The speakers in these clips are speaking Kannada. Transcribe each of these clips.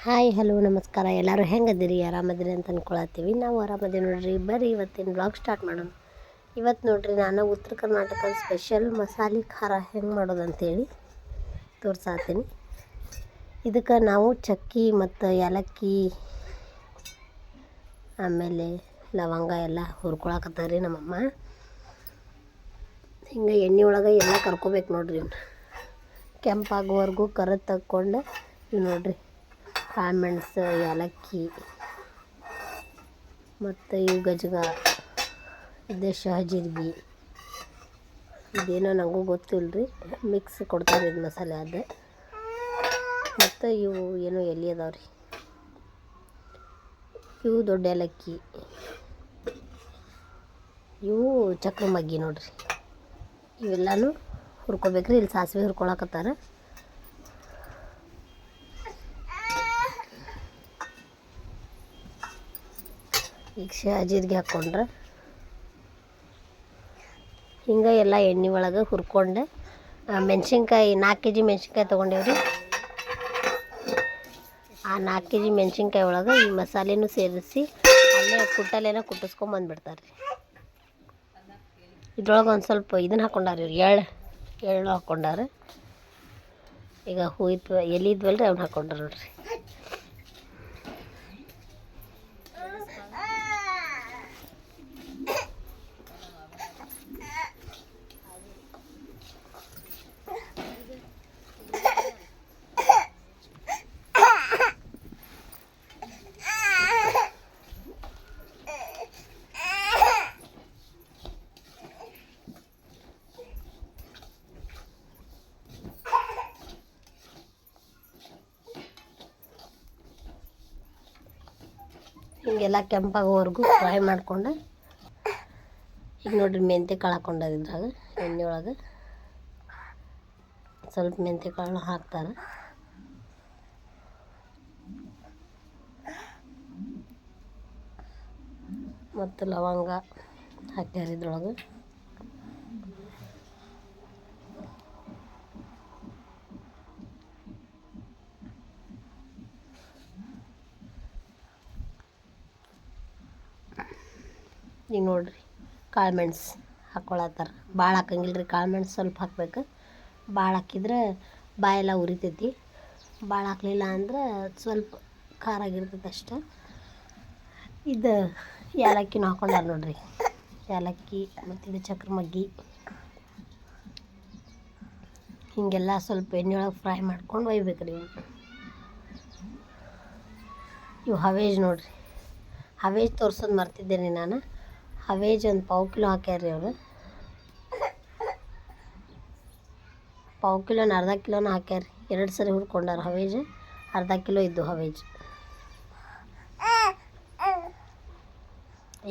ಹಾಯ್ ಹಲೋ ನಮಸ್ಕಾರ. ಎಲ್ಲರೂ ಹೆಂಗದಿರಿ? ಆರಾಮದಿರಿ ಅಂತ ಅಂದ್ಕೊಳತ್ತೀವಿ. ನಾವು ಆರಾಮದೀವಿ ನೋಡ್ರಿ. ಬರ್ರಿ ಇವತ್ತಿನ ಬ್ಲಾಗ್ ಸ್ಟಾರ್ಟ್ ಮಾಡೋಣ. ಇವತ್ತು ನೋಡ್ರಿ ನಾನು ಉತ್ತರ ಕರ್ನಾಟಕದ ಸ್ಪೆಷಲ್ ಮಸಾಲೆ ಖಾರ ಹೆಂಗೆ ಮಾಡೋದು ಅಂತೇಳಿ ತೋರ್ಸಾತೀನಿ. ಇದಕ್ಕೆ ನಾವು ಚಕ್ಕಿ ಮತ್ತು ಏಲಕ್ಕಿ ಆಮೇಲೆ ಲವಂಗ ಎಲ್ಲ ಹುರ್ಕೊಳಕತ್ತಾರೆ ನಮ್ಮಮ್ಮ. ಹಿಂಗೆ ಎಣ್ಣೆ ಒಳಗೆ ಎಲ್ಲ ಕರ್ಕೋಬೇಕು ನೋಡ್ರಿ. ಕೆಂಪಾಗುವವರೆಗೂ ಕರೆದು ತಕ್ಕೊಂಡು ಇವು ನೋಡ್ರಿ ಕಾಳುಮೆಣಸು, ಏಲಕ್ಕಿ ಮತ್ತು ಇವು ಗಜಗ, ಇದು ಶಹಜೀರಿಗೆ, ಇದೇನೋ ನನಗೂ ಗೊತ್ತಿಲ್ಲ ರೀ. ಮಿಕ್ಸ್ ಕೊಡ್ತಾರೆ ಇದು ಮಸಾಲೆ ಅದು. ಮತ್ತು ಇವು ಏನೋ ಎಲೆ ಅದಾವ್ರಿ, ಇವು ದೊಡ್ಡ ಏಲಕ್ಕಿ, ಇವು ಚಕ್ರ ಮಗ್ಗಿ ನೋಡ್ರಿ. ಇವೆಲ್ಲನೂ ಹುರ್ಕೋಬೇಕ್ರಿ. ಇಲ್ಲಿ ಸಾಸಿವೆ ಹುರ್ಕೊಳಕತ್ತಾರ. ಈಗ ಶಹಜೀರಿಗೆ ಹಾಕ್ಕೊಂಡ್ರೆ ಹಿಂಗೆ ಎಲ್ಲ ಎಣ್ಣೆ ಒಳಗೆ ಹುರ್ಕೊಂಡು ಮೆಣಸಿನ್ಕಾಯಿ 4 kg ಮೆಣಸಿನ್ಕಾಯಿ ತೊಗೊಂಡೇವ್ರಿ. ಆ 4 kg ಮೆಣಸಿನ್ಕಾಯಿ ಒಳಗೆ ಈ ಮಸಾಲೆನೂ ಸೇರಿಸಿ ಅಲ್ಲೇ ಕುಟ್ಟಲೇನ ಕುಟ್ಟಿಸ್ಕೊಂಬಂದ್ಬಿಡ್ತಾರೆ ರೀ. ಇದ್ರೊಳಗೆ ಒಂದು ಸ್ವಲ್ಪ ಇದನ್ನು ಹಾಕ್ಕೊಂಡಾರ ರೀ, ಎಳ್ಳು ಹಾಕ್ಕೊಂಡಾರ. ಈಗ ಎಲೆ ಇದ್ವಲ್ಲ ರೀ, ಅವ್ನು ಹಾಕ್ಕೊಂಡ್ರ ನೋಡ್ರಿ. ಹಿಂಗೆಲ್ಲ ಕೆಂಪಾಗೋವರೆಗೂ ಫ್ರೈ ಮಾಡ್ಕೊಂಡು ಈಗ ನೋಡ್ರಿ ಮೆಂತ್ಯ ಕಾಳು ಹಾಕ್ಕೊಂಡಾರ ಇದ್ರಾಗ ಎಣ್ಣೆ ಒಳಗೆ. ಸ್ವಲ್ಪ ಮೆಂತ್ಯ ಕಾಳು ಹಾಕ್ತಾರೆ. ಮತ್ತು ಲವಂಗ ಹಾಕ್ಯಾರ ಇದ್ರೊಳಗೆ. ಈಗ ನೋಡ್ರಿ ಕಾಳುಮೆಣ್ಸು ಹಾಕ್ಕೊಳತ್ತಾರ. ಭಾಳ ಹಾಕಂಗಿಲ್ಲ ರೀ, ಕಾಳುಮೆಣ್ಸು ಸ್ವಲ್ಪ ಹಾಕ್ಬೇಕು. ಭಾಳ ಹಾಕಿದ್ರೆ ಬಾಯೆಲ್ಲ ಉರಿತೈತಿ. ಭಾಳ ಹಾಕ್ಲಿಲ್ಲ ಅಂದ್ರೆ ಸ್ವಲ್ಪ ಖಾರ ಆಗಿರ್ತೈತೆ ಅಷ್ಟೆ. ಇದು ಏಲಕ್ಕಿನೂ ಹಾಕ್ಕೊಂಡಾರ ನೋಡ್ರಿ. ಏಲಕ್ಕಿ ಮತ್ತು ಇದು ಚಕ್ರ ಮಗ್ಗಿ ಹೀಗೆಲ್ಲ ಸ್ವಲ್ಪ ಎಣ್ಣೆ ಒಳಗೆ ಫ್ರೈ ಮಾಡ್ಕೊಂಡು ಒಯ್ಬೇಕು ರೀ. ಇವು ಹವೇಜ್ ನೋಡ್ರಿ. ಹವೇಜ್ ತೋರ್ಸೋದು ಮರ್ತಿದ್ದೇನೆ ನಾನು. ಹವೇಜ್ ಒಂದು 1/4 kg ಹಾಕ್ಯಾರ್ರಿ ಅವರು. 1/4 kg ಅರ್ಧ ಕಿಲೋನ ಹಾಕ್ಯಾರ್ರಿ. 2 ಸರಿ ಹುರ್ಕೊಂಡಾರ ಹವೇಜ್. ಅರ್ಧ ಕಿಲೋ ಇದ್ದು ಹವೇಜ್.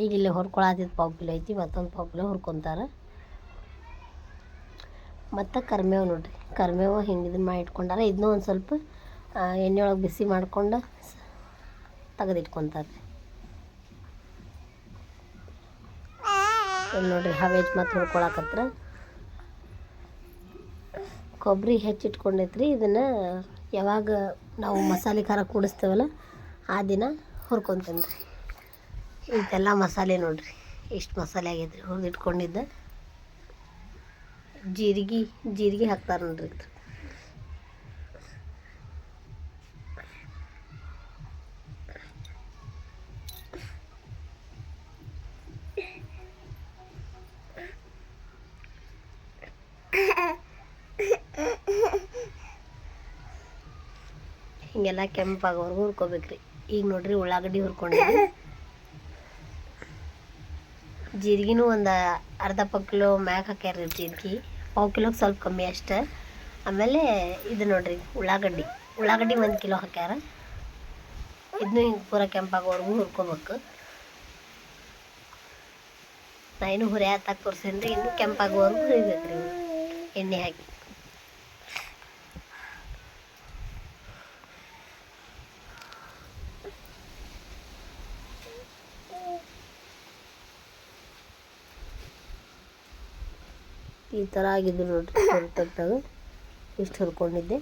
ಈಗ ಇಲ್ಲಿ ಹುರ್ಕೊಳತಿದ್ದು 1/4 kg ಐತಿ. ಮತ್ತೊಂದು 1/4 kg ಹುರ್ಕೊತಾರೆ. ಮತ್ತು ಕರಿಬೇವು ನೋಡ್ರಿ. ಕರಿಬೇವು ಹಿಂಗೆ ಇದನ್ನು ಮಾಡಿ ಇಟ್ಕೊಂಡಾರ. ಇದನ್ನೂ ಒಂದು ಸ್ವಲ್ಪ ಎಣ್ಣೆ ಒಳಗೆ ಬಿಸಿ ಮಾಡ್ಕೊಂಡು ತೆಗೆದಿಟ್ಕೊತಾರೆ. ಇಲ್ಲಿ ನೋಡ್ರಿ ಹವೇಜ್ ಮತ್ತು ಹುರ್ಕೊಳಕತ್ರ. ಕೊಬ್ಬರಿ ಹೆಚ್ಚಿಟ್ಕೊಂಡೈತ್ರಿ. ಇದನ್ನು ಯಾವಾಗ ನಾವು ಮಸಾಲೆ ಖಾರ ಕೂಡಿಸ್ತೇವಲ್ಲ ಆ ದಿನ ಹುರ್ಕೊತೀನಿ ರೀ. ಇದೆಲ್ಲ ಮಸಾಲೆ ನೋಡ್ರಿ, ಇಷ್ಟು ಮಸಾಲೆ ಆಗೈತೆ ರೀ ಹುರಿದಿಟ್ಕೊಂಡಿದ್ದೆ. ಜೀರಿಗೆ ಹಾಕ್ತಾರೆ ನೋಡ್ರಿ. ಇದು ಹಿಂಗೆಲ್ಲ ಕೆಂಪಾಗೋವರೆಗೂ ಹುರ್ಕೋಬೇಕ್ರಿ. ಈಗ ನೋಡ್ರಿ ಉಳ್ಳಾಗಡ್ಡಿ ಹುರ್ಕೊಂಡಿದ್ದೆ. ಜೀರಿಗೆನೂ ಒಂದು ಅರ್ಧ 1/4 kg ಮ್ಯಾಗ ಹಾಕ್ಯಾರ ಜೀರಿಗೆ. 1/4 kg ಸ್ವಲ್ಪ ಕಮ್ಮಿ ಅಷ್ಟೆ. ಆಮೇಲೆ ಇದು ನೋಡ್ರಿ ಉಳ್ಳಾಗಡ್ಡಿ 1 kg ಹಾಕ್ಯಾರ. ಇದನ್ನೂ ಹಿಂಗೆ ಪೂರ ಕೆಂಪಾಗೋವರೆಗೂ ಹುರ್ಕೋಬೇಕು. ನಾ ಇನ್ನೂ ಹುರಿ ಹತ್ತಾಕ ತೋರಿಸೇನಿ ರೀ. ಇನ್ನೂ ಕೆಂಪಾಗೋವರೆಗೂ ಹುರಿಬೇಕು ರೀ ಎಣ್ಣೆ ಹಾಕಿ. ಈ ಥರ ಆಗಿದ್ದು ನೋಡ್ರಿ. ಹುರಿತಾಗ ಇಷ್ಟು ಹುರ್ಕೊಂಡಿದ್ದೆ.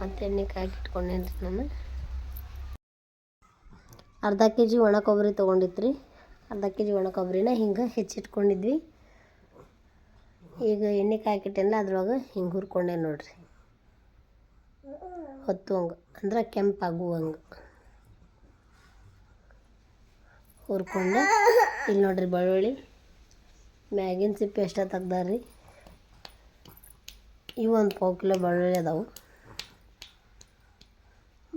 ಮತ್ತು ಎಣ್ಣೆ ಕಾಯ್ಕಿಟ್ಕೊಂಡೇನಿ ರೀ ನಾನು. ಅರ್ಧ ಕೆ ಜಿ ಒಣ ಕೊಬ್ಬರಿ ತೊಗೊಂಡಿತ್ತು ರೀ. ಅರ್ಧ ಕೆ ಜಿ ಒಣ ಕೊಬ್ಬರಿನ ಹಿಂಗೆ ಹೆಚ್ಚಿಟ್ಕೊಂಡಿದ್ವಿ. ಈಗ ಎಣ್ಣೆ ಕಾಯ್ಕಿಟ್ಟೇನಲ್ಲ ಅದ್ರೊಳಗೆ ಹಿಂಗೆ ಹುರ್ಕೊಂಡೆ ನೋಡಿರಿ, ಹೊತ್ತುವಂಗೆ ಅಂದ್ರೆ ಕೆಂಪಾಗುವಂಗೆ ಹುರ್ಕೊಂಡು. ಇಲ್ಲಿ ನೋಡಿರಿ ಬೆಳ್ಳುಳ್ಳಿ ಮ್ಯಾಗಿನ ಸಿಪ್ಪೆ ಎಷ್ಟ ತೆಗ್ದಾರ್ರಿ. ಇವು ಒಂದು 1/4 ಕಿಲೋ ಬೆಳ್ಳುಳ್ಳಿ ಅದಾವು.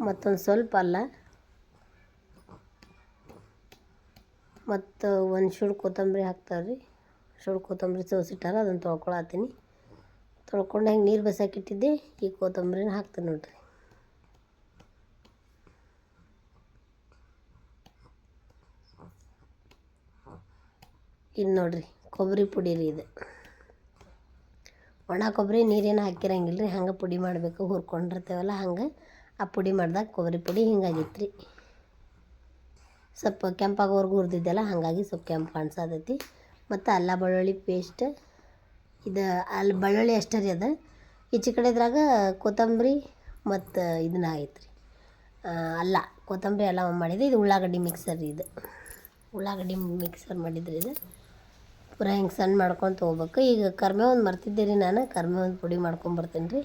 ಮತ್ತೊಂದು ಸ್ವಲ್ಪ ಅಲ್ಲ, ಮತ್ತು ಒಂದು ಸುಡು ಕೊತ್ತಂಬರಿ ಹಾಕ್ತಾರೆ. ಸುಡು ಕೊತ್ತಂಬರಿ ಸೋಸಿಟ್ಟಾರ, ಅದನ್ನು ತೊಳ್ಕೊಳತ್ತೀನಿ. ತೊಳ್ಕೊಂಡು ಹೆಂಗೆ ನೀರು ಬಸಾಕಿಟ್ಟಿದ್ದೆ, ಈ ಕೊತ್ತಂಬರಿನ ಹಾಕ್ತೀನಿ ನೋಡಿರಿ. ಇದು ನೋಡಿರಿ ಕೊಬ್ಬರಿ ಪುಡಿ ರೀ. ಇದು ಒಣ ಕೊಬ್ಬರಿ ನೀರೇನು ಹಾಕಿರಂಗಿಲ್ಲ ರೀ, ಹಂಗೆ ಪುಡಿ ಮಾಡಬೇಕು. ಹುರ್ಕೊಂಡಿರ್ತೇವಲ್ಲ ಹಂಗೆ ಆ ಪುಡಿ ಮಾಡಿದಾಗ ಕೊಬ್ಬರಿ ಪುಡಿ ಹಿಂಗಾಗಿತ್ತು ರೀ. ಸ್ವಲ್ಪ ಕೆಂಪಾಗೋವರೆಗೂ ಹುರಿದಿದ್ದೆಲ್ಲ, ಹಾಗಾಗಿ ಸ್ವಲ್ಪ ಕೆಂಪು ಕಾಣಿಸತೈತಿ. ಮತ್ತು ಅಲ್ಲ ಬೆಳ್ಳುಳ್ಳಿ ಪೇಸ್ಟ್, ಇದು ಅಲ್ಲಿ ಬೆಳ್ಳುಳ್ಳಿ ಅಷ್ಟೇ ರೀ. ಅದು ಈಚೆ ಕಡೆ ಇದ್ರಾಗ ಕೊತ್ತಂಬರಿ ಮತ್ತು ಇದನ್ನ ಆಗೈತೆ ರೀ, ಅಲ್ಲ ಕೊತ್ತಂಬರಿ ಎಲ್ಲ ಮಾಡಿದೆ. ಇದು ಉಳ್ಳಾಗಡ್ಡಿ ಮಿಕ್ಸರ್ ರೀ. ಇದು ಉಳ್ಳಾಗಡ್ಡಿ ಮಿಕ್ಸರ್ ಮಾಡಿದ್ರಿ. ಇದು ಪೂರ ಹಿಂಗೆ ಸಣ್ಣ ಮಾಡ್ಕೊಂಡು ತೊಗೋಬೇಕು. ಈಗ ಕರ್ಬೇವು ಮರ್ತಿದ್ದೆ ರೀ, ನಾನು ಕರ್ಬೇವು ಪುಡಿ ಮಾಡ್ಕೊಂಬರ್ತೀನಿ ರೀ.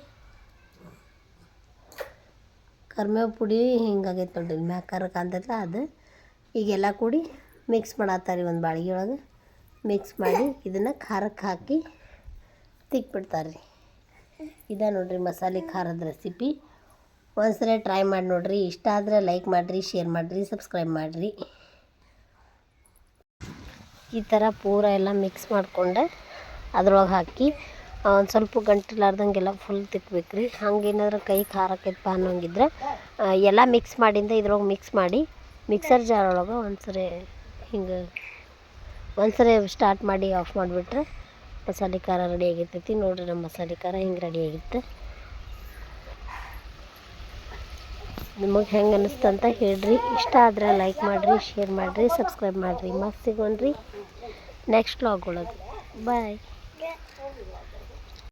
ಕರ್ಬೇವು ಪುಡಿ ಹಿಂಗಾಗೈತೆ ನೋಡ್ರಿ, ಮ್ಯಾಗ ಕರ್ಕ ಅಂತೈತಲ್ಲ ಅದು. ಈಗೆಲ್ಲ ಕೂಡಿ ಮಿಕ್ಸ್ ಮಾಡತ್ತಾರೆ ಒಂದು ಬಾಳ್ಗೆ ಒಳಗೆ. ಮಿಕ್ಸ್ ಮಾಡಿ ಇದನ್ನು ಖಾರಕ್ಕೆ ಹಾಕಿ ತಿಕ್ಬಿಡ್ತಾರೆ ರೀ. ಇದೇ ನೋಡಿರಿ ಮಸಾಲೆ ಖಾರದ ರೆಸಿಪಿ. ಒಂದ್ಸರಿ ಟ್ರೈ ಮಾಡಿ ನೋಡಿರಿ. ಇಷ್ಟ ಆದರೆ ಲೈಕ್ ಮಾಡಿರಿ, ಶೇರ್ ಮಾಡಿರಿ, ಸಬ್ಸ್ಕ್ರೈಬ್ ಮಾಡಿರಿ. ಈ ಥರ ಪೂರ ಎಲ್ಲ ಮಿಕ್ಸ್ ಮಾಡಿಕೊಂಡು ಅದ್ರೊಳಗೆ ಹಾಕಿ ಒಂದು ಸ್ವಲ್ಪ ಗಂಟಿಲಾರ್ದಂಗೆಲ್ಲ ಫುಲ್ ತಿಕ್ಬೇಕು ರೀ. ಹಂಗೇನಾದ್ರು ಕೈ ಖಾರಕ್ಕೈತಪ್ಪ ಅನ್ನೋಂಗಿದ್ರೆ ಎಲ್ಲ ಮಿಕ್ಸ್ ಮಾಡಿಂದ ಇದ್ರೊಳಗೆ ಮಿಕ್ಸ್ ಮಾಡಿ ಮಿಕ್ಸರ್ ಜಾರ್ ಒಳಗೆ ಒಂದ್ಸರಿ ಹಿಂಗೆ ಒಂದ್ಸರಿ ಸ್ಟಾರ್ಟ್ ಮಾಡಿ ಆಫ್ ಮಾಡಿಬಿಟ್ರೆ ಮಸಾಲೆ ಖಾರ ರೆಡಿ ಆಗಿರ್ತೈತಿ. ನೋಡಿರಿ ನಮ್ಮ ಮಸಾಲೆ ಖಾರ ಹಿಂಗೆ ರೆಡಿ ಆಗಿತ್ತು. ನಿಮಗೆ ಹೆಂಗೆ ಅನ್ನಿಸ್ತಂತ ಹೇಳ್ರಿ. ಇಷ್ಟ ಆದರೆ ಲೈಕ್ ಮಾಡಿರಿ, ಶೇರ್ ಮಾಡಿರಿ, ಸಬ್ಸ್ಕ್ರೈಬ್ ಮಾಡಿರಿ. ಮತ್ತೆ ಸಿಗೋಣ್ರಿ ನೆಕ್ಸ್ಟ್ ವ್ಲಾಗ್ ಒಳಗೆ. ಬಾಯ್.